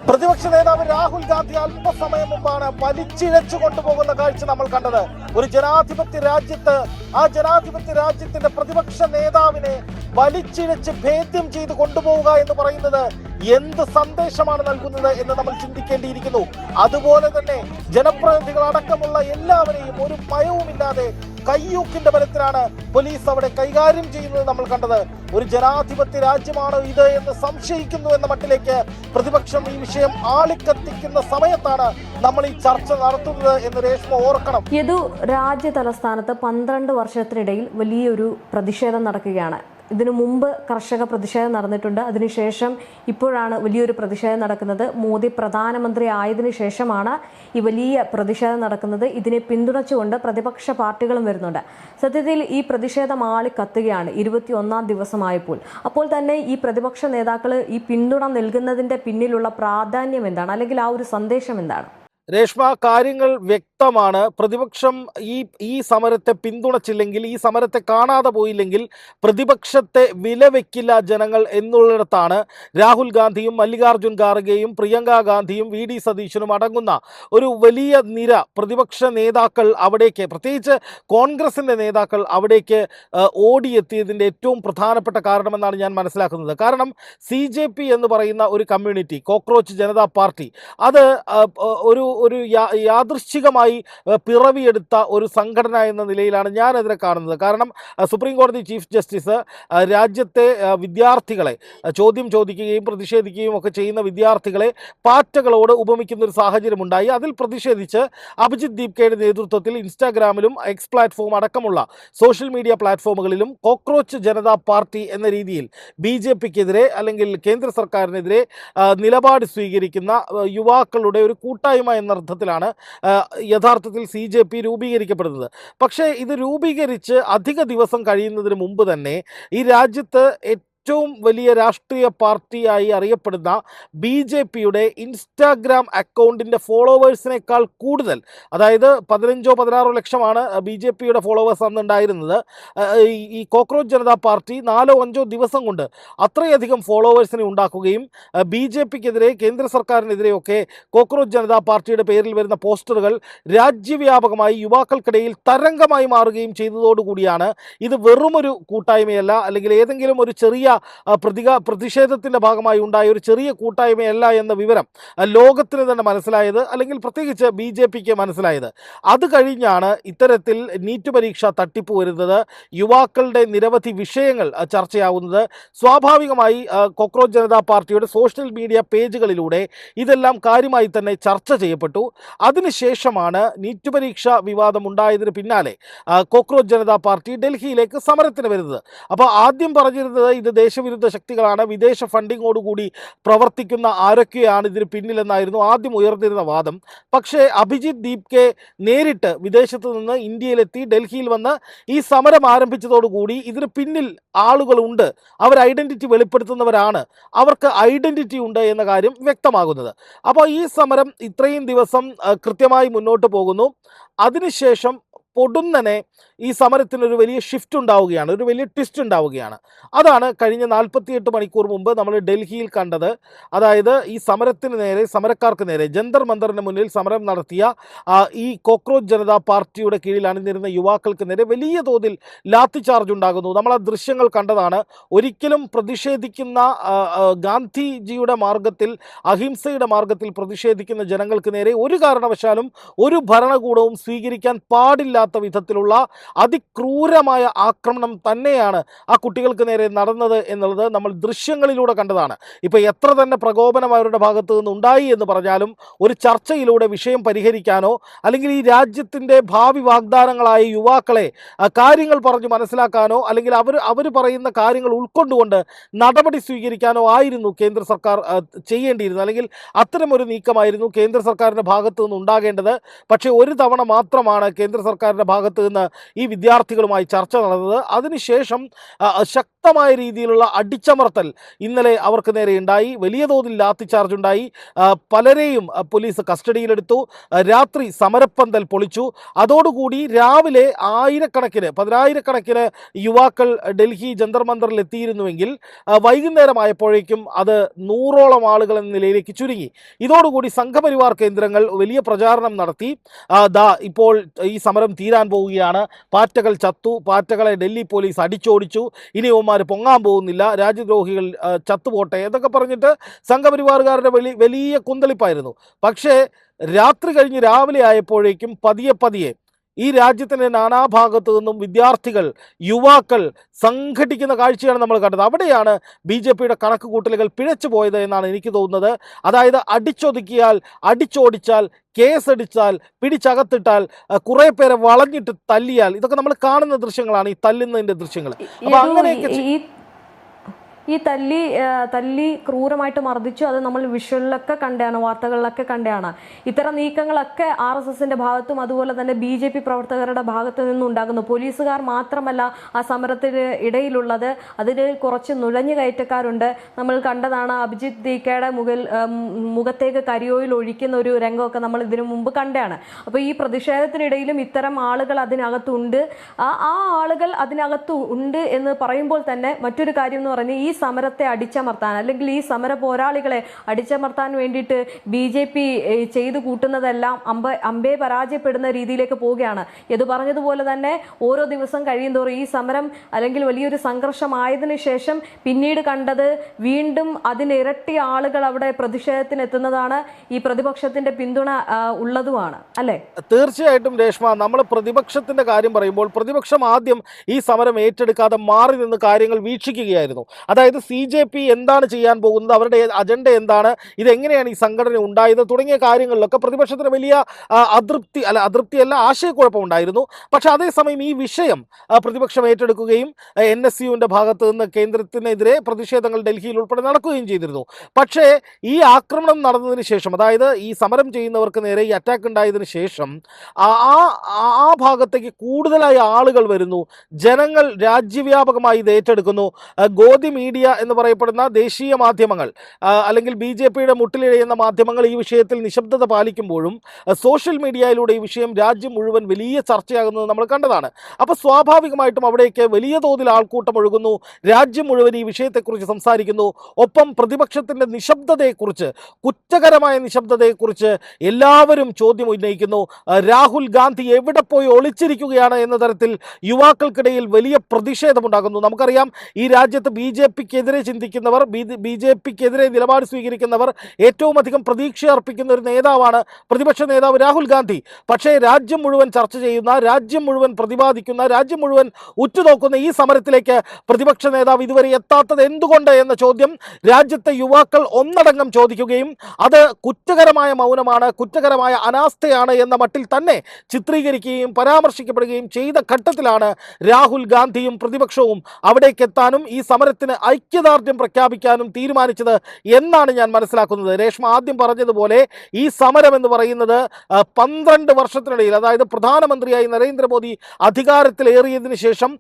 പ്രതിപക്ഷ നേതാവ് രാഹുൽ ഗാന്ധി അല്പസമയം മുമ്പാണ് വലിച്ചിഴച്ചു കൊണ്ടുപോകുന്ന കാഴ്ച നമ്മൾ കണ്ടത്. ഒരു ജനാധിപത്യ രാജ്യത്ത് ആ ജനാധിപത്യ രാജ്യത്തിന്റെ പ്രതിപക്ഷ നേതാവിനെ വലിച്ചിഴച്ച് ഭേദ്യം ചെയ്ത് കൊണ്ടുപോവുക എന്ന് പറയുന്നത് എന്ത് സന്ദേശമാണ് നൽകുന്നത് എന്ന് നമ്മൾ ചിന്തിക്കേണ്ടിയിരിക്കുന്നു. അതുപോലെ തന്നെ ജനപ്രതിനിധികൾ അടക്കമുള്ള എല്ലാവരെയും ഒരു ഭയവുമില്ലാതെ കയ്യൂക്കിന്റെ ബലത്തിലാണ് പോലീസ് അവിടെ കൈകാര്യം ചെയ്യുന്നത് നമ്മൾ കണ്ടത്. ഒരു ജനാധിപത്യ രാജ്യമാണോ ഇത് എന്ന് സംശയിക്കുന്നു എന്ന മട്ടിലേക്ക് പ്രതിപക്ഷം ഈ വിഷയം ആളിക്കത്തിക്കുന്ന സമയത്താണ് നമ്മൾ ഈ ചർച്ച നടത്തുന്നത് എന്ന് രേഷ്മ ഓർക്കണം. യദു, രാജ്യ തലസ്ഥാനത്ത് 12 വർഷത്തിനിടയിൽ വലിയൊരു പ്രതിഷേധം നടക്കുകയാണ്. ഇതിനു മുമ്പ് കർഷക പ്രതിഷേധം നടന്നിട്ടുണ്ട്. അതിനുശേഷം ഇപ്പോഴാണ് വലിയൊരു പ്രതിഷേധം നടക്കുന്നത്. മോദി പ്രധാനമന്ത്രി ആയതിനു ശേഷമാണ് ഈ വലിയ പ്രതിഷേധം നടക്കുന്നത്. ഇതിനെ പിന്തുണച്ചുകൊണ്ട് പ്രതിപക്ഷ പാർട്ടികളും വരുന്നുണ്ട്. സത്യത്തിൽ ഈ പ്രതിഷേധം ആളിക്കത്തുകയാണ് 21ാം ദിവസമായപ്പോൾ. അപ്പോൾ തന്നെ ഈ പ്രതിപക്ഷ നേതാക്കൾ ഈ പിന്തുണ നൽകുന്നതിന്റെ പിന്നിലുള്ള പ്രാധാന്യം എന്താണ്, അല്ലെങ്കിൽ ആ ഒരു സന്ദേശം എന്താണ്? രേഷ്മ, കാര്യങ്ങൾ വ്യക്തമാണ്. പ്രതിപക്ഷം ഈ സമരത്തെ പിന്തുണച്ചില്ലെങ്കിൽ, ഈ സമരത്തെ കാണാതെ പോയില്ലെങ്കിൽ പ്രതിപക്ഷത്തെ വിലവെക്കില്ല ജനങ്ങൾ എന്നുള്ളിടത്താണ് രാഹുൽ ഗാന്ധിയും മല്ലികാർജുൻ ഖാർഗെയും പ്രിയങ്ക ഗാന്ധിയും വി ഡി സതീശനും അടങ്ങുന്ന ഒരു വലിയ നിര പ്രതിപക്ഷ നേതാക്കൾ അവിടേക്ക്, പ്രത്യേകിച്ച് കോൺഗ്രസിൻ്റെ നേതാക്കൾ അവിടേക്ക് ഓടിയെത്തിയതിൻ്റെ ഏറ്റവും പ്രധാനപ്പെട്ട കാരണമെന്നാണ് ഞാൻ മനസ്സിലാക്കുന്നത്. കാരണം CJP എന്ന് പറയുന്ന ഒരു കമ്മ്യൂണിറ്റി, കോക്രോച്ച് ജനതാ പാർട്ടി, അത് ഒരു യാദൃശ്ചികമായി പിറവിയെടുത്ത ഒരു സംഘടന എന്ന നിലയിലാണ് ഞാനതിനെ കാണുന്നത്. കാരണം സുപ്രീം കോടതി ചീഫ് ജസ്റ്റിസ് രാജ്യത്തെ വിദ്യാർത്ഥികളെ ചോദ്യം ചോദിക്കുകയും പ്രതിഷേധിക്കുകയും ഒക്കെ ചെയ്യുന്ന വിദ്യാർത്ഥികളെ പാറ്റകളോട് ഉപമിക്കുന്ന ഒരു സാഹചര്യമുണ്ടായി. അതിൽ പ്രതിഷേധിച്ച് അഭിജിത് ദീപ്കയുടെ നേതൃത്വത്തിൽ ഇൻസ്റ്റാഗ്രാമിലും എക്സ് പ്ലാറ്റ്ഫോം അടക്കമുള്ള സോഷ്യൽ മീഡിയ പ്ലാറ്റ്ഫോമുകളിലും കോക്രോച്ച് ജനതാ പാർട്ടി എന്ന രീതിയിൽ BJPക്കെതിരെ അല്ലെങ്കിൽ കേന്ദ്ര സർക്കാരിനെതിരെ നിലപാട് സ്വീകരിക്കുന്ന യുവാക്കളുടെ ഒരു കൂട്ടായ്മ എന്ന അർത്ഥത്തിലാണ് യഥാർത്ഥത്തിൽ CJP രൂപീകരിക്കപ്പെടുന്നത്. പക്ഷേ ഇത് രൂപീകരിച്ച് അധിക ദിവസം കഴിയുന്നതിന് മുമ്പ് തന്നെ ഈ രാജ്യത്ത് ഏറ്റവും വലിയ രാഷ്ട്രീയ പാർട്ടിയായി അറിയപ്പെടുന്ന BJPയുടെ ഇൻസ്റ്റാഗ്രാം അക്കൗണ്ടിൻ്റെ ഫോളോവേഴ്സിനേക്കാൾ കൂടുതൽ, അതായത് 15-16 ലക്ഷമാണ് BJPയുടെ ഫോളോവേഴ്സ് അന്നുണ്ടായിരുന്നത്. ഈ കോക്രോച്ച് ജനതാ പാർട്ടി 4-5 ദിവസം കൊണ്ട് അത്രയധികം ഫോളോവേഴ്സിനെ ഉണ്ടാക്കുകയും BJPക്കെതിരെ കേന്ദ്ര സർക്കാരിനെതിരെയൊക്കെ കോക്രോച്ച് ജനതാ പാർട്ടിയുടെ പേരിൽ വരുന്ന പോസ്റ്ററുകൾ രാജ്യവ്യാപകമായി യുവാക്കൾക്കിടയിൽ തരംഗമായി മാറുകയും ചെയ്തതോടുകൂടിയാണ് ഇത് വെറുമൊരു കൂട്ടായ്മയല്ല, അല്ലെങ്കിൽ ഏതെങ്കിലും ഒരു ചെറിയ പ്രതിഷേധത്തിൻ്റെ ഭാഗമായി ഉണ്ടായ ഒരു ചെറിയ കൂട്ടായ്മയല്ല എന്ന വിവരം ലോകത്തിന് തന്നെ മനസ്സിലായത്, അല്ലെങ്കിൽ പ്രത്യേകിച്ച് BJPക്ക് മനസ്സിലായത്. അത് കഴിഞ്ഞാണ് ഇത്തരത്തിൽ നീറ്റ് പരീക്ഷ തട്ടിപ്പ് വരുന്നത്, യുവാക്കളുടെ നിരവധി വിഷയങ്ങൾ ചർച്ചയാവുന്നത്. സ്വാഭാവികമായി കോക്രോച്ച് ജനതാ പാർട്ടിയുടെ സോഷ്യൽ മീഡിയ പേജുകളിലൂടെ ഇതെല്ലാം കാര്യമായി തന്നെ ചർച്ച ചെയ്യപ്പെട്ടു. അതിനുശേഷമാണ് നീറ്റ് പരീക്ഷ വിവാദം ഉണ്ടായതിന് പിന്നാലെ കോക്രോച്ച് ജനതാ പാർട്ടി ഡൽഹിയിലേക്ക് സമരത്തിന് വരുന്നത്. അപ്പോൾ ആദ്യം പറഞ്ഞിരുന്നത് ഇത് ദേശവിരുദ്ധ ശക്തികളാണ്, വിദേശ ഫണ്ടിങ്ങോടുകൂടി പ്രവർത്തിക്കുന്ന ആരൊക്കെയാണ് ഇതിന് പിന്നിലെന്നായിരുന്നു ആദ്യം ഉയർന്നിരുന്ന വാദം. പക്ഷേ അഭിജിത് ദീപ്കെ നേരിട്ട് വിദേശത്ത് നിന്ന് ഇന്ത്യയിലെത്തി ഡൽഹിയിൽ വന്ന് ഈ സമരം ആരംഭിച്ചതോടുകൂടി ഇതിന് പിന്നിൽ ആളുകളുണ്ട്, അവർ ഐഡൻറ്റിറ്റി വെളിപ്പെടുത്തുന്നവരാണ്, അവർക്ക് ഐഡൻറ്റിറ്റി ഉണ്ട് എന്ന കാര്യം വ്യക്തമാകുന്നത്. അപ്പോൾ ഈ സമരം ഇത്രയും ദിവസം കൃത്യമായി മുന്നോട്ട് പോകുന്നു. അതിനുശേഷം പൊടുന്നനെ ഈ സമരത്തിനൊരു വലിയ ഷിഫ്റ്റ് ഉണ്ടാവുകയാണ്, ഒരു വലിയ ട്വിസ്റ്റ് ഉണ്ടാവുകയാണ്. അതാണ് കഴിഞ്ഞ 48 മണിക്കൂർ മുമ്പ് നമ്മൾ ഡൽഹിയിൽ കണ്ടത്. അതായത് ഈ സമരത്തിന് നേരെ, സമരക്കാർക്ക് നേരെ, ജന്തർ മന്ദറിന് മുന്നിൽ സമരം നടത്തിയ ഈ കോക്രോച്ച് ജനതാ പാർട്ടിയുടെ കീഴിൽ അണിനിരുന്ന യുവാക്കൾക്ക് നേരെ വലിയ തോതിൽ ലാത്തി ചാർജ് ഉണ്ടാകുന്നു. നമ്മൾ ആ ദൃശ്യങ്ങൾ കണ്ടതാണ്. ഒരിക്കലും പ്രതിഷേധിക്കുന്ന ഗാന്ധിജിയുടെ മാർഗത്തിൽ, അഹിംസയുടെ മാർഗത്തിൽ പ്രതിഷേധിക്കുന്ന ജനങ്ങൾക്ക് നേരെ ഒരു കാരണവശാലും ഒരു ഭരണകൂടവും സ്വീകരിക്കാൻ പാടില്ലാത്ത വിധത്തിലുള്ള അതിക്രൂരമായ ആക്രമണം തന്നെയാണ് ആ കുട്ടികൾക്ക് നേരെ നടന്നത് എന്നുള്ളത് നമ്മൾ ദൃശ്യങ്ങളിലൂടെ കണ്ടതാണ്. ഇപ്പോൾ എത്ര തന്നെ പ്രകോപനം അവരുടെ ഭാഗത്തു നിന്ന് ഉണ്ടായി എന്ന് പറഞ്ഞാലും ഒരു ചർച്ചയിലൂടെ വിഷയം പരിഹരിക്കാനോ, അല്ലെങ്കിൽ ഈ രാജ്യത്തിൻ്റെ ഭാവി വാഗ്ദാനങ്ങളായ യുവാക്കളെ കാര്യങ്ങൾ പറഞ്ഞു മനസ്സിലാക്കാനോ, അല്ലെങ്കിൽ അവർ പറയുന്ന കാര്യങ്ങൾ ഉൾക്കൊണ്ടുകൊണ്ട് നടപടി സ്വീകരിക്കാനോ ആയിരുന്നു കേന്ദ്ര സർക്കാർ ചെയ്യേണ്ടിയിരുന്നത്, അല്ലെങ്കിൽ അത്തരമൊരു നീക്കമായിരുന്നു കേന്ദ്ര സർക്കാരിൻ്റെ ഭാഗത്തു നിന്ന് ഉണ്ടാകേണ്ടത്. പക്ഷേ ഒരു തവണ മാത്രമാണ് കേന്ദ്ര സർക്കാരിൻ്റെ ഭാഗത്തു നിന്ന് ഈ വിദ്യാർത്ഥികളുമായി ചർച്ച നടന്നത്. അതിനുശേഷം ശക്തമായ രീതിയിലുള്ള അടിച്ചമർത്തൽ ഇന്നലെ അവർക്ക് നേരെ ഉണ്ടായി. വലിയ തോതിൽ ലാത്തിചാർജ് ഉണ്ടായി. പലരെയും പോലീസ് കസ്റ്റഡിയിലെടുത്തു. രാത്രി സമരപ്പന്തൽ പൊളിച്ചു. അതോടുകൂടി രാവിലെ പതിനായിരക്കണക്കിന് യുവാക്കൾ ഡൽഹി ജന്തർ മന്ദറിൽ എത്തിയിരുന്നുവെങ്കിൽ വൈകുന്നേരമായപ്പോഴേക്കും അത് 100ഓളം ആളുകൾ എന്ന നിലയിലേക്ക് ചുരുങ്ങി. ഇതോടുകൂടി സംഘപരിവാർ കേന്ദ്രങ്ങൾ വലിയ പ്രചാരണം നടത്തി. ഇപ്പോൾ ഈ സമരം തീരാൻ പോവുകയാണ്, പാറ്റകൾ ചത്തു, പാറ്റകളെ ഡൽഹി പോലീസ് അടിച്ചോടിച്ചു, ഇനി ഇവന്മാർ പൊങ്ങാൻ പോകുന്നില്ല, രാജ്യദ്രോഹികൾ ചത്തുപോട്ടെ എന്നൊക്കെ പറഞ്ഞിട്ട് സംഘപരിവാറുകാരുടെ വലിയ കുന്തളിപ്പായിരുന്നു. പക്ഷേ രാത്രി കഴിഞ്ഞ് രാവിലെ ആയപ്പോഴേക്കും പതിയെ ഈ രാജ്യത്തിൻ്റെ നാനാഭാഗത്തു നിന്നും വിദ്യാർത്ഥികൾ, യുവാക്കൾ സംഘടിക്കുന്ന കാഴ്ചയാണ് നമ്മൾ കണ്ടത്. അവിടെയാണ് BJPയുടെ കണക്ക് കൂട്ടലുകൾ പിഴച്ചു പോയത് എന്നാണ് എനിക്ക് തോന്നുന്നത്. അതായത് അടിച്ചൊതുക്കിയാൽ, അടിച്ചോടിച്ചാൽ, കേസടിച്ചാൽ, പിടിച്ചകത്തിട്ടാൽ, കുറേ പേരെ വളഞ്ഞിട്ട് തല്ലിയാൽ, ഇതൊക്കെ നമ്മൾ കാണുന്ന ദൃശ്യങ്ങളാണ്, ഈ തല്ലുന്നതിൻ്റെ ദൃശ്യങ്ങൾ. അപ്പോൾ അങ്ങനെയൊക്കെ ഈ തല്ലി ക്രൂരമായിട്ട് മർദ്ദിച്ചു. അത് നമ്മൾ വിഷ്വലിലൊക്കെ കണ്ടാണ്, വാർത്തകളിലൊക്കെ കണ്ടാണ്. ഇത്തരം നീക്കങ്ങളൊക്കെ RSSന്റെ ഭാഗത്തും അതുപോലെ തന്നെ BJP പ്രവർത്തകരുടെ ഭാഗത്തു നിന്നുണ്ടാകുന്നു. പോലീസുകാർ മാത്രമല്ല ആ സമരത്തിന് ഇടയിലുള്ളത്, അതിൽ കുറച്ച് നുഴഞ്ഞു കയറ്റക്കാരുണ്ട്. നമ്മൾ കണ്ടതാണ് അഭിജിത്ത് ദീക്കയുടെ മുഖത്തേക്ക് കരിയോയിൽ ഒഴിക്കുന്ന ഒരു രംഗമൊക്കെ നമ്മൾ ഇതിനു മുമ്പ് കണ്ടാണ്. അപ്പോൾ ഈ പ്രതിഷേധത്തിനിടയിലും ഇത്തരം ആളുകൾ അതിനകത്തുണ്ട്. ആ ആളുകൾ അതിനകത്ത് ഉണ്ട് എന്ന് പറയുമ്പോൾ തന്നെ മറ്റൊരു കാര്യം എന്ന് പറഞ്ഞാൽ ഈ സമരത്തെ അടിച്ചമർത്താൻ, അല്ലെങ്കിൽ ഈ സമര പോരാളികളെ അടിച്ചമർത്താൻ വേണ്ടിയിട്ട് BJP ചെയ്തു കൂട്ടുന്നതെല്ലാം അമ്പേ പരാജയപ്പെടുന്ന രീതിയിലേക്ക് പോവുകയാണ്. ഇത് പറഞ്ഞതുപോലെ തന്നെ ഓരോ ദിവസം കഴിയുന്തോറും ഈ സമരം അല്ലെങ്കിൽ വലിയൊരു സംഘർഷമായതിനു ശേഷം പിന്നീട് കണ്ടത് വീണ്ടും അതിനിരട്ടി ആളുകൾ അവിടെ പ്രതിഷേധത്തിന് എത്തുന്നതാണ്. ഈ പ്രതിപക്ഷത്തിന്റെ പിന്തുണ ഉള്ളതുമാണ്, അല്ലേ? തീർച്ചയായിട്ടും രേഷ്മ, നമ്മൾ പ്രതിപക്ഷത്തിന്റെ കാര്യം പറയുമ്പോൾ പ്രതിപക്ഷം ആദ്യം ഈ സമരം ഏറ്റെടുക്കാതെ മാറി നിന്ന് കാര്യങ്ങൾ വീക്ഷിക്കുകയായിരുന്നു. അതായത് CJP എന്താണ് ചെയ്യാൻ പോകുന്നത്, അവരുടെ അജണ്ട എന്താണ്, ഇതെങ്ങനെയാണ് ഈ സംഘടന ഉണ്ടായത് തുടങ്ങിയ കാര്യങ്ങളിലൊക്കെ പ്രതിപക്ഷത്തിന് വലിയ അതൃപ്തിയല്ല, ആശയക്കുഴപ്പമുണ്ടായിരുന്നു. പക്ഷേ അതേസമയം ഈ വിഷയം പ്രതിപക്ഷം ഏറ്റെടുക്കുകയും NSUവിൻ്റെ ഭാഗത്ത് നിന്ന് കേന്ദ്രത്തിനെതിരെ പ്രതിഷേധങ്ങൾ ഡൽഹിയിൽ ഉൾപ്പെടെ നടക്കുകയും ചെയ്തിരുന്നു. പക്ഷേ ഈ ആക്രമണം നടന്നതിന് ശേഷം, അതായത് ഈ സമരം ചെയ്യുന്നവർക്ക് നേരെ ഈ അറ്റാക്ക് ഉണ്ടായതിനു ശേഷം ആ ഭാഗത്തേക്ക് കൂടുതലായി ആളുകൾ വരുന്നു. ജനങ്ങൾ രാജ്യവ്യാപകമായി ഇത് ഏറ്റെടുക്കുന്നു. ഗോദി മീഡിയ എന്ന് പറയപ്പെടുന്ന ദേശീയ മാധ്യമങ്ങൾ അല്ലെങ്കിൽ BJPയുടെ മുട്ടിലിഴയുന്ന മാധ്യമങ്ങൾ ഈ വിഷയത്തിൽ നിശബ്ദത പാലിക്കുമ്പോഴും സോഷ്യൽ മീഡിയയിലൂടെ ഈ വിഷയം രാജ്യം മുഴുവൻ വലിയ ചർച്ചയാകുന്നത് നമ്മൾ കണ്ടതാണ്. അപ്പോൾ സ്വാഭാവികമായിട്ടും അവിടേക്ക് വലിയ തോതിൽ ആൾക്കൂട്ടം ഒഴുകുന്നു. രാജ്യം മുഴുവൻ ഈ വിഷയത്തെക്കുറിച്ച് സംസാരിക്കുന്നു. ഒപ്പം പ്രതിപക്ഷത്തിൻ്റെ നിശബ്ദതയെക്കുറിച്ച്, കുറ്റകരമായ നിശബ്ദതയെക്കുറിച്ച് എല്ലാവരും ചോദ്യം ഉന്നയിക്കുന്നു. രാഹുൽ ഗാന്ധി എവിടെ പോയി ഒളിച്ചിരിക്കുകയാണ് എന്ന തരത്തിൽ യുവാക്കൾക്കിടയിൽ വലിയ പ്രതിഷേധമുണ്ടാകുന്നു. നമുക്കറിയാം, ഈ രാജ്യത്ത് BJPക്കെതിരെ ചിന്തിക്കുന്നവർ, BJPക്കെതിരെ നിലപാട് സ്വീകരിക്കുന്നവർ ഏറ്റവും അധികം പ്രതീക്ഷ അർപ്പിക്കുന്ന ഒരു നേതാവാണ് പ്രതിപക്ഷ നേതാവ് രാഹുൽ ഗാന്ധി. പക്ഷേ രാജ്യം മുഴുവൻ ചർച്ച ചെയ്യുന്ന, രാജ്യം മുഴുവൻ പ്രതിപാദിക്കുന്ന, രാജ്യം മുഴുവൻ ഉറ്റുനോക്കുന്ന ഈ സമരത്തിലേക്ക് പ്രതിപക്ഷ നേതാവ് ഇതുവരെ എത്താത്തത് എന്തുകൊണ്ട് എന്ന ചോദ്യം രാജ്യത്തെ യുവാക്കൾ ഒന്നടങ്കം ചോദിക്കുകയും അത് കുറ്റകരമായ മൗനമാണ്, കുറ്റകരമായ അനാസ്ഥയാണ് എന്ന മട്ടിൽ തന്നെ ചിത്രീകരിക്കുകയും പരാമർശിക്കപ്പെടുകയും ചെയ്ത ഘട്ടത്തിലാണ് രാഹുൽ ഗാന്ധിയും പ്രതിപക്ഷവും അവിടേക്ക് എത്താനും ഈ സമരത്തിന് ഐക്യദാർഢ്യം പ്രഖ്യാപിക്കാനും തീരുമാനിച്ചത് എന്നാണ് ഞാൻ മനസ്സിലാക്കുന്നത്. രേഷ്മ ആദ്യം പറഞ്ഞതുപോലെ ഈ സമരം എന്ന് പറയുന്നത് 12 വർഷത്തിനിടയിൽ, അതായത് പ്രധാനമന്ത്രിയായി നരേന്ദ്രമോദി അധികാരത്തിലേറിയതിനു ശേഷം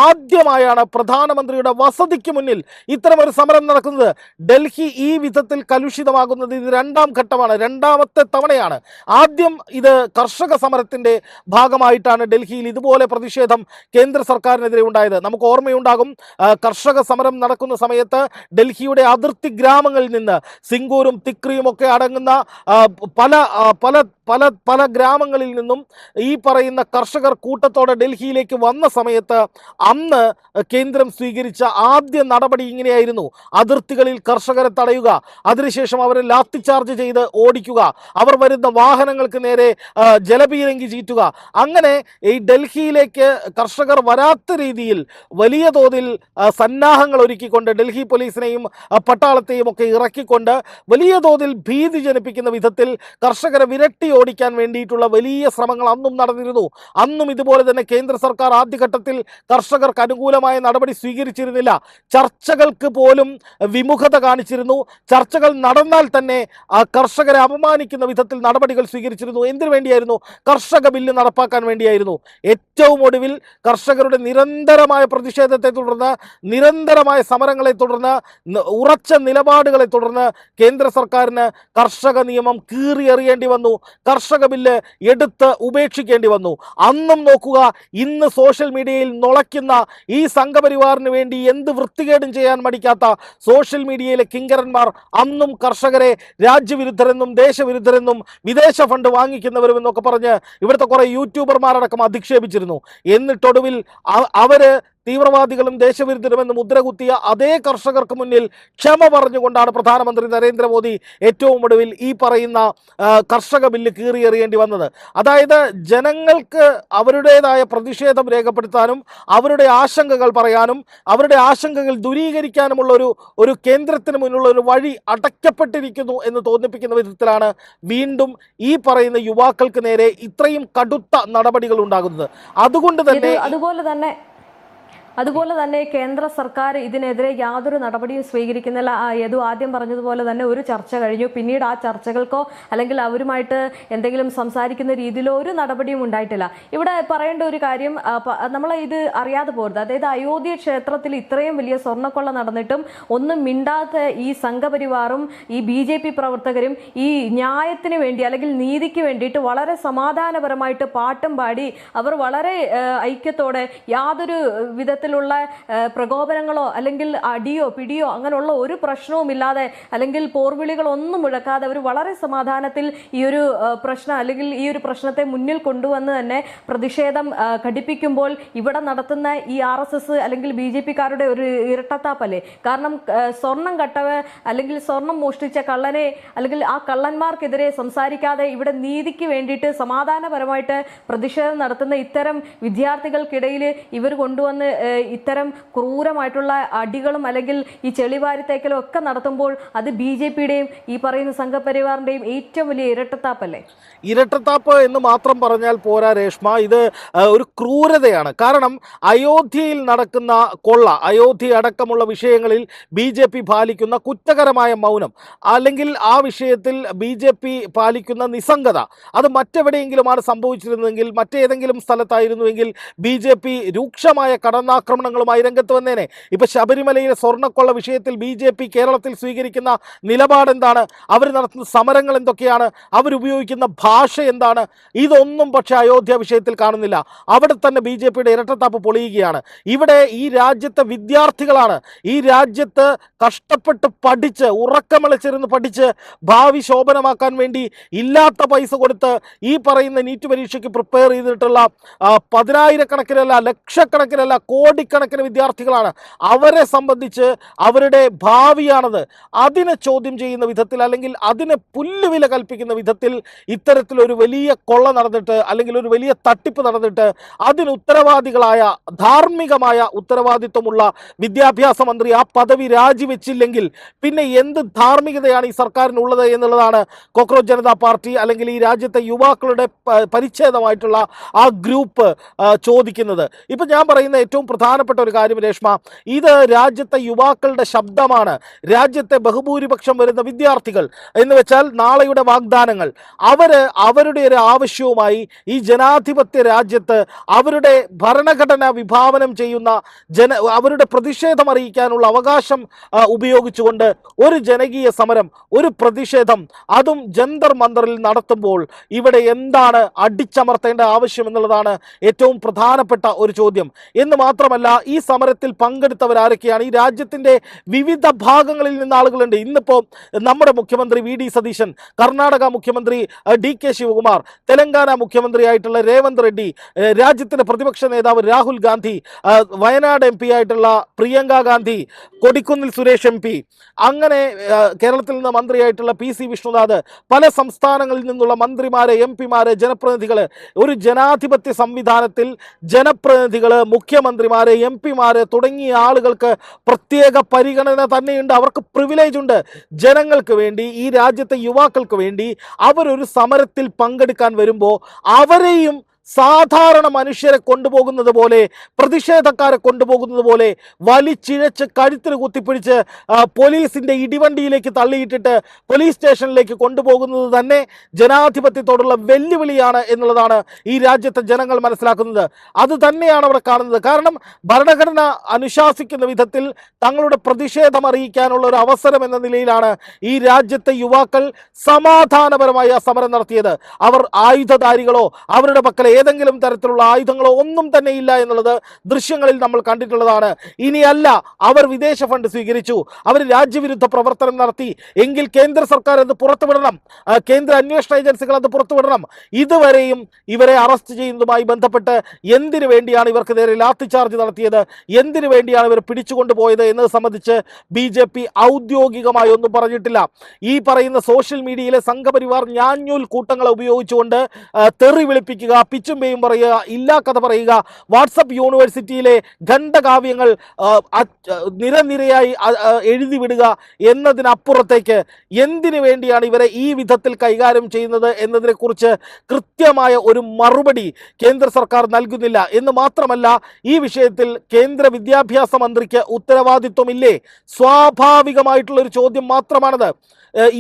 ആദ്യമായാണ് പ്രധാനമന്ത്രിയുടെ വസതിക്ക് മുന്നിൽ ഇത്തരമൊരു സമരം നടക്കുന്നത്. ഡൽഹി ഈ വിധത്തിൽ കലുഷിതമാകുന്നത് ഇത് 2ാം ഘട്ടമാണ്, 2ാമത്തെ തവണയാണ്. ആദ്യം ഇത് കർഷക സമരത്തിൻ്റെ ഭാഗമായിട്ടാണ് ഡൽഹിയിൽ ഇതുപോലെ പ്രതിഷേധം കേന്ദ്ര സർക്കാരിനെതിരെ ഉണ്ടായത്. നമുക്ക് ഓർമ്മയുണ്ടാകും, കർഷക സമരം നടക്കുന്ന സമയത്ത് ഡൽഹിയുടെ അതിർത്തി ഗ്രാമങ്ങളിൽ നിന്ന് സിംഗൂരും തിക്രിയും ഒക്കെ അടങ്ങുന്ന പല ഗ്രാമങ്ങളിൽ നിന്നും ഈ പറയുന്ന കർഷകർ കൂട്ടത്തോടെ ഡൽഹിയിലേക്ക് വന്ന സമയത്ത് അന്ന് കേന്ദ്രം സ്വീകരിച്ച ആദ്യ നടപടി ഇങ്ങനെയായിരുന്നു: അതിർത്തികളിൽ കർഷകരെ തടയുക, അതിനുശേഷം അവരെ ലാത്തിചാർജ് ചെയ്ത് ഓടിക്കുക, അവർ വരുന്ന വാഹനങ്ങൾക്ക് നേരെ ജലപീരങ്കി ചീറ്റുക. അങ്ങനെ ഈ ഡൽഹിയിലേക്ക് കർഷകർ വരാത്ത രീതിയിൽ വലിയ തോതിൽ സന്നാഹങ്ങൾ ഒരുക്കി ഇറക്കിക്കൊണ്ട് ഡൽഹി പോലീസിനെയും പട്ടാളത്തെയും ഒക്കെ ഇറക്കിക്കൊണ്ട് വലിയ തോതിൽ ഭീതി ജനിപ്പിക്കുന്ന വിധത്തിൽ കർഷകരെ വിരട്ടി ഓടിക്കാൻ വേണ്ടിയിട്ടുള്ള വലിയ ശ്രമങ്ങൾ അന്നും നടന്നിരുന്നു. അന്നും ഇതുപോലെ തന്നെ കേന്ദ്ര സർക്കാർ ആദ്യഘട്ടത്തിൽ കർഷകർക്ക് അനുകൂലമായ നടപടി സ്വീകരിച്ചിരുന്നില്ല. ചർച്ചകൾക്ക് പോലും വിമുഖത കാണിച്ചിരുന്നു. ചർച്ചകൾ നടന്നാൽ തന്നെ കർഷകരെ അപമാനിക്കുന്ന വിധത്തിൽ നടപടികൾ സ്വീകരിച്ചിരുന്നു. എന്തിനു വേണ്ടിയായിരുന്നു? കർഷക ബില്ല് നടപ്പാക്കാൻ വേണ്ടിയായിരുന്നു. ഏറ്റവും ഒടുവിൽ കർഷകരുടെ നിരന്തരമായ പ്രതിഷേധത്തെ തുടർന്ന്, നിരന്തരമായ സമരങ്ങളെ തുടർന്ന്, ഉറച്ച നിലപാടുകളെ തുടർന്ന് കേന്ദ്ര സർക്കാരിന് കർഷക നിയമം കീറിയെറിയേണ്ടി വന്നു. കർഷക ബില്ല് എടുത്ത് ഉപേക്ഷിക്കേണ്ടി വന്നു. അന്നും നോക്കുക, ഇന്ന് സോഷ്യൽ മീഡിയയിൽ നുളയ്ക്കുന്ന ഈ സംഘപരിവാറിന് വേണ്ടി എന്ത് വൃത്തികേടും ചെയ്യാൻ മടിക്കാത്ത സോഷ്യൽ മീഡിയയിലെ കിങ്കരന്മാർ അന്നും കർഷകരെ രാജ്യവിരുദ്ധരെന്നും ദേശവിരുദ്ധരെന്നും വിദേശ ഫണ്ട് വാങ്ങിക്കുന്നവരും എന്നൊക്കെ പറഞ്ഞ് ഇവിടുത്തെ കുറെ യൂട്യൂബർമാരടക്കം അധിക്ഷേപിച്ചിരുന്നു. എന്നിട്ടൊടുവിൽ അവര് തീവ്രവാദികളും ദേശവിരുദ്ധരുമെന്ന് മുദ്രകുത്തിയ അതേ കർഷകർക്ക് മുന്നിൽ ക്ഷമ പറഞ്ഞുകൊണ്ടാണ് പ്രധാനമന്ത്രി നരേന്ദ്രമോദി ഏറ്റവും ഒടുവിൽ ഈ പറയുന്ന കർഷക ബില്ല് കീറിയെറിയേണ്ടി വന്നത്. അതായത് ജനങ്ങൾക്ക് അവരുടേതായ പ്രതിഷേധം രേഖപ്പെടുത്താനും അവരുടെ ആശങ്കകൾ പറയാനും അവരുടെ ആശങ്കകൾ ദൂരീകരിക്കാനുമുള്ള ഒരു കേന്ദ്രത്തിന് മുന്നിലുള്ള ഒരു വഴി അടയ്ക്കപ്പെട്ടിരിക്കുന്നു എന്ന് തോന്നിപ്പിക്കുന്ന വിധത്തിലാണ് വീണ്ടും ഈ പറയുന്ന യുവാക്കൾക്ക് നേരെ ഇത്രയും കടുത്ത നടപടികൾ ഉണ്ടാകുന്നത്. അതുപോലെ തന്നെ കേന്ദ്ര സർക്കാർ ഇതിനെതിരെ യാതൊരു നടപടിയും സ്വീകരിക്കുന്നില്ല. യദു ആദ്യം പറഞ്ഞതുപോലെ തന്നെ ഒരു ചർച്ച കഴിഞ്ഞു, പിന്നീട് ആ ചർച്ചകൾക്കോ അല്ലെങ്കിൽ അവരുമായിട്ട് എന്തെങ്കിലും സംസാരിക്കുന്ന രീതിയിലോ ഒരു നടപടിയും ഉണ്ടായിട്ടില്ല. ഇവിടെ പറയേണ്ട ഒരു കാര്യം, നമ്മൾ ഇത് അറിയാതെ പോരുത്. അതായത് അയോധ്യ ക്ഷേത്രത്തിൽ ഇത്രയും വലിയ സ്വർണ്ണക്കൊള്ള നടന്നിട്ടും ഒന്നും മിണ്ടാത്ത ഈ സംഘപരിവാറും ഈ BJP പ്രവർത്തകരും ഈ ന്യായത്തിന് വേണ്ടി അല്ലെങ്കിൽ നീതിക്ക് വേണ്ടിയിട്ട് വളരെ സമാധാനപരമായിട്ട് പാട്ടും പാടി അവർ വളരെ ഐക്യത്തോടെ യാതൊരു വിധത്തിലുള്ള പ്രകോപനങ്ങളോ അല്ലെങ്കിൽ അടിയോ പിടിയോ അങ്ങനെയുള്ള ഒരു പ്രശ്നവുമില്ലാതെ അല്ലെങ്കിൽ പോർവിളികളൊന്നും മുഴക്കാതെ അവർ വളരെ സമാധാനത്തിൽ ഈ ഒരു പ്രശ്നം അല്ലെങ്കിൽ ഈ ഒരു പ്രശ്നത്തെ മുന്നിൽ കൊണ്ടുവന്ന് തന്നെ പ്രതിഷേധം ഘടിപ്പിക്കുമ്പോൾ ഇവിടെ നടത്തുന്ന ഈ RSS അല്ലെങ്കിൽ BJP-കാരുടെ ഒരു ഇരട്ടത്താപ്പല്ലേ? കാരണം സ്വർണം കട്ടവ് അല്ലെങ്കിൽ സ്വർണം മോഷ്ടിച്ച കള്ളനെ അല്ലെങ്കിൽ ആ കള്ളന്മാർക്കെതിരെ സംസാരിക്കാതെ ഇവിടെ നീതിക്ക് വേണ്ടിയിട്ട് സമാധാനപരമായിട്ട് പ്രതിഷേധം നടത്തുന്ന ഇത്തരം വിദ്യാർത്ഥികൾക്കിടയിൽ ഇവർ കൊണ്ടുവന്ന് ഇത്തരം ക്രൂരമായിട്ടുള്ള അടികളും അല്ലെങ്കിൽ ഈ ചെളിവാരിത്തേക്കലും ഒക്കെ നടത്തുമ്പോൾ അത് BJP-യുടെയും ഈ പറയുന്ന സംഘപരിവാറിന്റെയും ഏറ്റവും വലിയ ഇരട്ടത്താപ്പല്ലേ? ഇരട്ടത്താപ്പ് എന്ന് മാത്രം പറഞ്ഞാൽ പോരാ രേഷ്മ, ഇത് ഒരു ക്രൂരതയാണ്. കാരണം അയോധ്യയിൽ നടക്കുന്ന കൊള്ള, അയോധ്യ അടക്കമുള്ള വിഷയങ്ങളിൽ BJP പാലിക്കുന്ന കുറ്റകരമായ മൗനം അല്ലെങ്കിൽ ആ വിഷയത്തിൽ BJP പാലിക്കുന്ന നിസ്സംഗത, അത് മറ്റെവിടെയെങ്കിലുമാണ് സംഭവിച്ചിരുന്നതെങ്കിൽ, മറ്റേതെങ്കിലും സ്ഥലത്തായിരുന്നുവെങ്കിൽ BJP രൂക്ഷമായ കടന്നാക്രമണങ്ങളുമായി രംഗത്ത് വന്നേനെ. ഇപ്പൊ ശബരിമലയിലെ സ്വർണ്ണക്കൊള്ള വിഷയത്തിൽ BJP കേരളത്തിൽ സ്വീകരിക്കുന്ന നിലപാടെന്താണ്? അവർ നടത്തുന്ന സമരങ്ങൾ എന്തൊക്കെയാണ്? അവരുപയോഗിക്കുന്ന ഭാഷ എന്താണ്? ഇതൊന്നും പക്ഷേ അയോധ്യ വിഷയത്തിൽ കാണുന്നില്ല. അവിടെ തന്നെ BJP-യുടെ ഇരട്ടത്താപ്പ് പൊളിയുകയാണ്. ഇവിടെ ഈ രാജ്യത്തെ വിദ്യാർത്ഥികളാണ്, ഈ രാജ്യത്ത് കഷ്ടപ്പെട്ട് പഠിച്ച് ഉറക്കമിളച്ചിരുന്ന് പഠിച്ച് ഭാവി ശോഭനമാക്കാൻ വേണ്ടി ഇല്ലാത്ത പൈസ കൊടുത്ത് ഈ പറയുന്ന നീറ്റ് പരീക്ഷയ്ക്ക് പ്രിപ്പയർ ചെയ്തിട്ടുള്ള പതിനായിരക്കണക്കിനല്ല ലക്ഷക്കണക്കിനല്ല കോടിക്കണക്കിന് വിദ്യാർത്ഥികളാണ്. അവരെ സംബന്ധിച്ച് അവരുടെ ഭാവിയാണത്. അതിനെ ചോദ്യം ചെയ്യുന്ന വിധത്തിൽ അല്ലെങ്കിൽ അതിനെ പുല്ലുവില കൽപ്പിക്കുന്ന വിധത്തിൽ ഇത്തരത്തിലൊരു വലിയ കൊള്ള നടന്നിട്ട് അല്ലെങ്കിൽ ഒരു വലിയ തട്ടിപ്പ് നടന്നിട്ട് അതിന് ഉത്തരവാദികളായ ധാർമ്മികമായ ഉത്തരവാദിത്വമുള്ള വിദ്യാഭ്യാസ മന്ത്രി ആ പദവി രാജിവെച്ചില്ലെങ്കിൽ പിന്നെ എന്ത് ധാർമ്മികതയാണ് ഈ സർക്കാരിനുള്ളത് എന്നുള്ളതാണ് കോക്രോച്ച് ജനതാ പാർട്ടി അല്ലെങ്കിൽ ഈ രാജ്യത്തെ യുവാക്കളുടെ പരിച്ഛേദമായിട്ടുള്ള ആ ഗ്രൂപ്പ് ചോദിക്കുന്നത്. ഇപ്പം ഞാൻ പറയുന്ന ഏറ്റവും പ്രധാനപ്പെട്ട ഒരു കാര്യം രേഷ്മ, ഇത് രാജ്യത്തെ യുവാക്കളുടെ ശബ്ദമാണ്. രാജ്യത്തെ ബഹുഭൂരിപക്ഷം വരുന്ന വിദ്യാർത്ഥികൾ എന്ന് വെച്ചാൽ നാളെയുടെ വാഗ്ദാനങ്ങൾ, അവരുടെ ഒരു ആവശ്യവുമായി ഈ ജനാധിപത്യ രാജ്യത്ത് അവരുടെ ഭരണഘടന വിഭാവനം ചെയ്യുന്ന അവരുടെ പ്രതിഷേധം അറിയിക്കാനുള്ള അവകാശം ഉപയോഗിച്ചുകൊണ്ട് ഒരു ജനകീയ സമരം, ഒരു പ്രതിഷേധം, അതും ജന്തർ മന്ദറിൽ നടത്തുമ്പോൾ ഇവിടെ എന്താണ് അടിച്ചമർത്തേണ്ട ആവശ്യം എന്നുള്ളതാണ് ഏറ്റവും പ്രധാനപ്പെട്ട ഒരു ചോദ്യം. എന്ന് മാത്രമല്ല, ഈ സമരത്തിൽ പങ്കെടുത്തവരാരൊക്കെയാണ്? ഈ രാജ്യത്തിൻ്റെ വിവിധ ഭാഗങ്ങളിൽ നിന്ന് ആളുകളുണ്ട്. ഇന്നിപ്പോൾ നമ്മുടെ മുഖ്യമന്ത്രി VD സതീശൻ, കർണാടക മുഖ്യമന്ത്രി DK ശിവകുമാർ, തെലങ്കാന മുഖ്യമന്ത്രിയായിട്ടുള്ള രേവന്ത് റെഡ്ഡി, രാജ്യത്തിൻ്റെ പ്രതിപക്ഷ നേതാവ് രാഹുൽ ഗാന്ധി, വയനാട് MP ആയിട്ടുള്ള പ്രിയങ്ക ഗാന്ധി, കൊടിക്കുന്നിൽ സുരേഷ് MP, അങ്ങനെ കേരളത്തിൽ നിന്ന് മന്ത്രിയായിട്ടുള്ള PC വിഷ്ണുനാഥ്, പല സംസ്ഥാനങ്ങളിൽ നിന്നുള്ള മന്ത്രിമാരെ, MP മാരെ, ജനപ്രതിനിധികൾ, ഒരു ജനാധിപത്യ സംവിധാനത്തിൽ ജനപ്രതിനിധികൾ, മുഖ്യമന്ത്രിമാർ, മന്ത്രിമാര്, MP മാര് തുടങ്ങിയ ആളുകൾക്ക് പ്രത്യേക പരിഗണന തന്നെയുണ്ട്. അവർക്ക് പ്രിവിലേജ് ഉണ്ട്. ജനങ്ങൾക്ക് വേണ്ടി, ഈ രാജ്യത്തെ യുവാക്കൾക്ക് വേണ്ടി അവരൊരു സമരത്തിൽ പങ്കെടുക്കാൻ വരുമ്പോൾ അവരെയും സാധാരണ മനുഷ്യരെ കൊണ്ടുപോകുന്നത് പോലെ, പ്രതിഷേധക്കാരെ കൊണ്ടുപോകുന്നത് പോലെ വലിച്ചിഴച്ച് കഴുത്തിന് കുത്തിപ്പിടിച്ച് പോലീസിന്റെ ഇടിവണ്ടിയിലേക്ക് തള്ളിയിട്ടിട്ട് പോലീസ് സ്റ്റേഷനിലേക്ക് കൊണ്ടുപോകുന്നത് തന്നെ ജനാധിപത്യത്തോടുള്ള വെല്ലുവിളിയാണ് എന്നുള്ളതാണ് ഈ രാജ്യത്തെ ജനങ്ങൾ മനസ്സിലാക്കുന്നത്. അത് തന്നെയാണ് അവിടെ കാണുന്നത്. കാരണം ഭരണഘടന അനുശാസിക്കുന്ന വിധത്തിൽ തങ്ങളുടെ പ്രതിഷേധം അറിയിക്കാനുള്ള ഒരു അവസരം എന്ന നിലയിലാണ് ഈ രാജ്യത്തെ യുവാക്കൾ സമാധാനപരമായി ആ സമരം നടത്തിയത്. അവർ ആയുധധാരികളോ അവരുടെ പക്കൽ ഏതെങ്കിലും തരത്തിലുള്ള ആയുധങ്ങളോ ഒന്നും തന്നെ ഇല്ല എന്നുള്ളത് ദൃശ്യങ്ങളിൽ നമ്മൾ കണ്ടിട്ടുള്ളതാണ്. ഇനിയല്ല, അവർ വിദേശ ഫണ്ട് സ്വീകരിച്ചു, അവർ രാജ്യവിരുദ്ധ പ്രവർത്തനം നടത്തി എങ്കിൽ കേന്ദ്ര സർക്കാർ അത് പുറത്തുവിടണം, കേന്ദ്ര അന്വേഷണ ഏജൻസികൾ അത് പുറത്തുവിടണം. ഇതുവരെയും ഇവരെ അറസ്റ്റ് ചെയ്യുന്നതുമായി ബന്ധപ്പെട്ട് എന്തിനു വേണ്ടിയാണ് ഇവർക്ക് നേരെ ലാത്തി ചാർജ് നടത്തിയത്, എന്തിനു വേണ്ടിയാണ് ഇവർ പിടിച്ചുകൊണ്ടുപോയത് എന്നത് സംബന്ധിച്ച് BJP ഔദ്യോഗികമായി ഒന്നും പറഞ്ഞിട്ടില്ല. ഈ പറയുന്ന സോഷ്യൽ മീഡിയയിലെ സംഘപരിവാർ ഞാഞ്ഞൂൽ കൂട്ടങ്ങളെ ഉപയോഗിച്ചുകൊണ്ട് തെറി വിളിപ്പിക്കുക, പിച്ചുംപേയും പറയുക, ഇല്ലാ കഥ പറയുക, വാട്സപ്പ് യൂണിവേഴ്സിറ്റിയിലെ ഖണ്ഡകാവ്യങ്ങൾ നിരനിരയായി എഴുതി വിടുക എന്നതിനപ്പുറത്തേക്ക് എന്തിനു വേണ്ടിയാണ് ഇവരെ ഈ വിധത്തിൽ കൈകാര്യം ചെയ്യുന്നത് എന്നതിനെക്കുറിച്ച് കൃത്യമായ ഒരു മറുപടി കേന്ദ്ര സർക്കാർ നൽകുന്നില്ല. എന്ന് മാത്രമല്ല, ഈ വിഷയത്തിൽ കേന്ദ്ര വിദ്യാഭ്യാസ മന്ത്രിക്ക് ഉത്തരവാദിത്വമില്ലേ? സ്വാഭാവികമായിട്ടുള്ള ഒരു ചോദ്യം മാത്രമാണത്.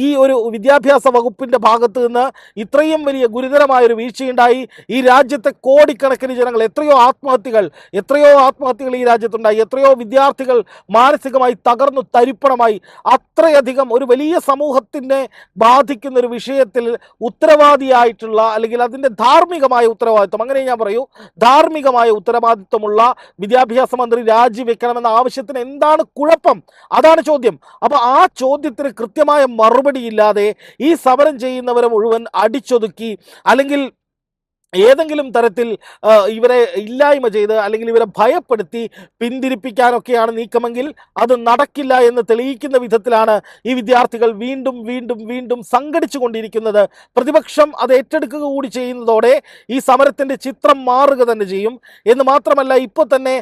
ഈ ഒരു വിദ്യാഭ്യാസ വകുപ്പിൻ്റെ ഭാഗത്ത് നിന്ന് ഇത്രയും വലിയ ഗുരുതരമായൊരു വീഴ്ചയുണ്ടായി. ഈ രാജ്യത്തെ കോടിക്കണക്കിന് ജനങ്ങൾ, എത്രയോ ആത്മഹത്യകൾ ഈ രാജ്യത്തുണ്ടായി, എത്രയോ വിദ്യാർത്ഥികൾ മാനസികമായി തകർന്നു തരിപ്പണമായി. അത്രയധികം ഒരു വലിയ സമൂഹത്തിനെ ബാധിക്കുന്ന ഒരു വിഷയത്തിൽ ഉത്തരവാദിയായിട്ടുള്ള, അല്ലെങ്കിൽ അതിൻ്റെ ധാർമ്മികമായ ഉത്തരവാദിത്വം, അങ്ങനെ ഞാൻ പറയൂ, ധാർമ്മികമായ ഉത്തരവാദിത്വമുള്ള വിദ്യാഭ്യാസ മന്ത്രി രാജിവെക്കണമെന്ന ആവശ്യത്തിന് എന്താണ് കുഴപ്പം? അതാണ് ചോദ്യം. അപ്പോൾ ആ ചോദ്യത്തിന് കൃത്യമായ മറുപടിയില്ലാതെ ഈ സമരം ചെയ്യുന്നവരെ മുഴുവൻ അടിച്ചൊതുക്കി, അല്ലെങ്കിൽ ഏതെങ്കിലും തരത്തിൽ ഇവരെ ഇല്ലായ്മ ചെയ്ത്, അല്ലെങ്കിൽ ഇവരെ ഭയപ്പെടുത്തി പിന്തിരിപ്പിക്കാനൊക്കെയാണ് നീക്കമെങ്കിൽ അത് നടക്കില്ല എന്ന് തെളിയിക്കുന്ന വിധത്തിലാണ് ഈ വിദ്യാർത്ഥികൾ വീണ്ടും വീണ്ടും വീണ്ടും സംഘടിച്ചു കൊണ്ടിരിക്കുന്നത്. പ്രതിപക്ഷം അത് ഏറ്റെടുക്കുക കൂടി ചെയ്യുന്നതോടെ ഈ സമരത്തിൻ്റെ ചിത്രം മാറുക തന്നെ ചെയ്യും. എന്ന് മാത്രമല്ല, ഇപ്പോൾ തന്നെ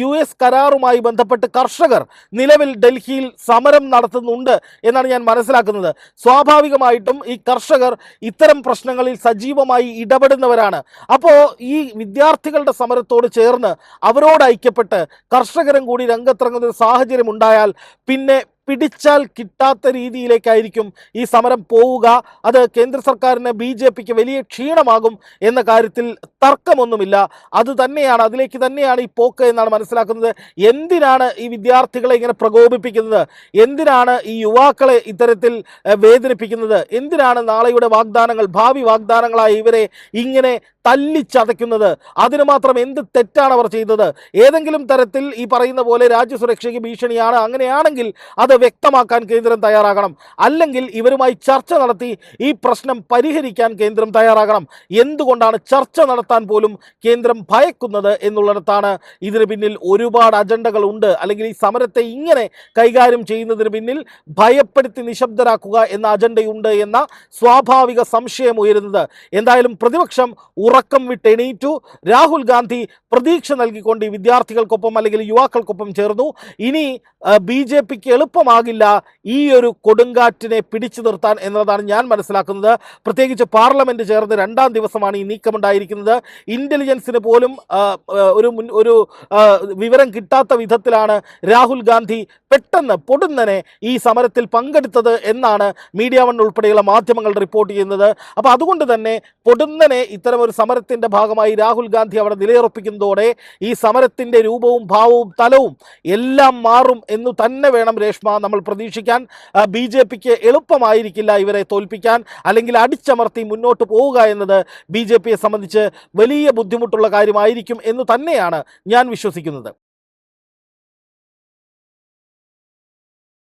US കരാറുമായി ബന്ധപ്പെട്ട് കർഷകർ നിലവിൽ ഡൽഹിയിൽ സമരം നടത്തുന്നുണ്ട് എന്നാണ് ഞാൻ മനസ്സിലാക്കുന്നത്. സ്വാഭാവികമായിട്ടും ഈ കർഷകർ ഇത്തരം പ്രശ്നങ്ങളിൽ സജീവമായി ഇടപെടുന്നവരാണ്. അപ്പോൾ ഈ വിദ്യാർത്ഥികളുടെ സമരത്തോട് ചേർന്ന് അവരോട് ഐക്യപ്പെട്ട് കർഷകരും കൂടി രംഗത്തിറങ്ങുന്ന ഒരു സാഹചര്യം ഉണ്ടായാൽ പിന്നെ പിടിച്ചാൽ കിട്ടാത്ത രീതിയിലേക്കായിരിക്കും ഈ സമരം പോവുക. അത് കേന്ദ്ര സർക്കാരിന്, BJPക്ക് വലിയ ക്ഷീണമാകും എന്ന കാര്യത്തിൽ തർക്കമൊന്നുമില്ല. അതിലേക്ക് തന്നെയാണ് ഈ പോക്ക് എന്നാണ് മനസ്സിലാക്കുന്നത്. എന്തിനാണ് ഈ വിദ്യാർത്ഥികളെ ഇങ്ങനെ പ്രകോപിപ്പിക്കുന്നത്? എന്തിനാണ് ഈ യുവാക്കളെ ഇത്തരത്തിൽ വേദനിപ്പിക്കുന്നത്? എന്തിനാണ് നാളെയുടെ വാഗ്ദാനങ്ങൾ, ഭാവി വാഗ്ദാനങ്ങളായി ഇവരെ ഇങ്ങനെ തല്ലിച്ചതയ്ക്കുന്നത്? അതിന് മാത്രം എന്ത് തെറ്റാണ് അവർ ചെയ്തത്? ഏതെങ്കിലും തരത്തിൽ ഈ പറയുന്ന പോലെ രാജ്യസുരക്ഷയ്ക്ക് ഭീഷണിയാണ്, അങ്ങനെയാണെങ്കിൽ അത് വ്യക്തമാക്കാൻ കേന്ദ്രം തയ്യാറാകണം. അല്ലെങ്കിൽ ഇവരുമായി ചർച്ച നടത്തി ഈ പ്രശ്നം പരിഹരിക്കാൻ കേന്ദ്രം തയ്യാറാകണം. എന്തുകൊണ്ടാണ് ചർച്ച നടത്താൻ പോലും കേന്ദ്രം ഭയക്കുന്നത് എന്നുള്ളിടത്താണ് ഇതിന് പിന്നിൽ ഒരുപാട് അജണ്ടകൾ ഉണ്ട്. അല്ലെങ്കിൽ ഈ സമരത്തെ ഇങ്ങനെ കൈകാര്യം ചെയ്യുന്നതിന് പിന്നിൽ ഭയപ്പെടുത്തി നിശബ്ദരാക്കുക എന്ന അജണ്ടയുണ്ട് എന്ന സ്വാഭാവിക സംശയം ഉയരുന്നത്. എന്തായാലും പ്രതിപക്ഷം ഉറക്കം വിട്ടെണീറ്റു. രാഹുൽ ഗാന്ധി പ്രതീക്ഷ നൽകിക്കൊണ്ട് ഈ വിദ്യാർത്ഥികൾക്കൊപ്പം, അല്ലെങ്കിൽ യുവാക്കൾക്കൊപ്പം ചേർന്നു. ഇനി BJPക്ക് എളുപ്പമാകില്ല ഈ ഒരു കൊടുങ്കാറ്റിനെ പിടിച്ചു നിർത്താൻ എന്നതാണ് ഞാൻ മനസ്സിലാക്കുന്നത്. പ്രത്യേകിച്ച് പാർലമെന്റ് ചേർന്ന് 2ാം ദിവസമാണ് ഈ നീക്കമുണ്ടായിരിക്കുന്നത്. ഇന്റലിജൻസിന് പോലും ഒരു വിവരം കിട്ടാത്ത വിധത്തിലാണ് രാഹുൽ ഗാന്ധി പെട്ടെന്ന് പൊടുന്നനെ ഈ സമരത്തിൽ പങ്കെടുത്തത് എന്നാണ് മീഡിയ വൺ ഉൾപ്പെടെയുള്ള മാധ്യമങ്ങൾ റിപ്പോർട്ട് ചെയ്യുന്നത്. അപ്പോൾ അതുകൊണ്ട് തന്നെ പൊടുന്നനെ ഇത്തരമൊരു സമരത്തിൻ്റെ ഭാഗമായി രാഹുൽ ഗാന്ധി അവിടെ നിലയുറപ്പിക്കുന്നതോടെ ഈ സമരത്തിൻ്റെ രൂപവും ഭാവവും തലവും എല്ലാം മാറും എന്ന് തന്നെ വേണം രേഷ്മ നമ്മൾ പ്രതീക്ഷിക്കാൻ. BJPക്ക് എളുപ്പമായിരിക്കില്ല ഇവരെ തോൽപ്പിക്കാൻ, അല്ലെങ്കിൽ അടിച്ചമർത്തി മുന്നോട്ട് പോവുക എന്നത് BJPയെ സംബന്ധിച്ച് വലിയ ബുദ്ധിമുട്ടുള്ള കാര്യമായിരിക്കും എന്ന് തന്നെയാണ് ഞാൻ വിശ്വസിക്കുന്നത്.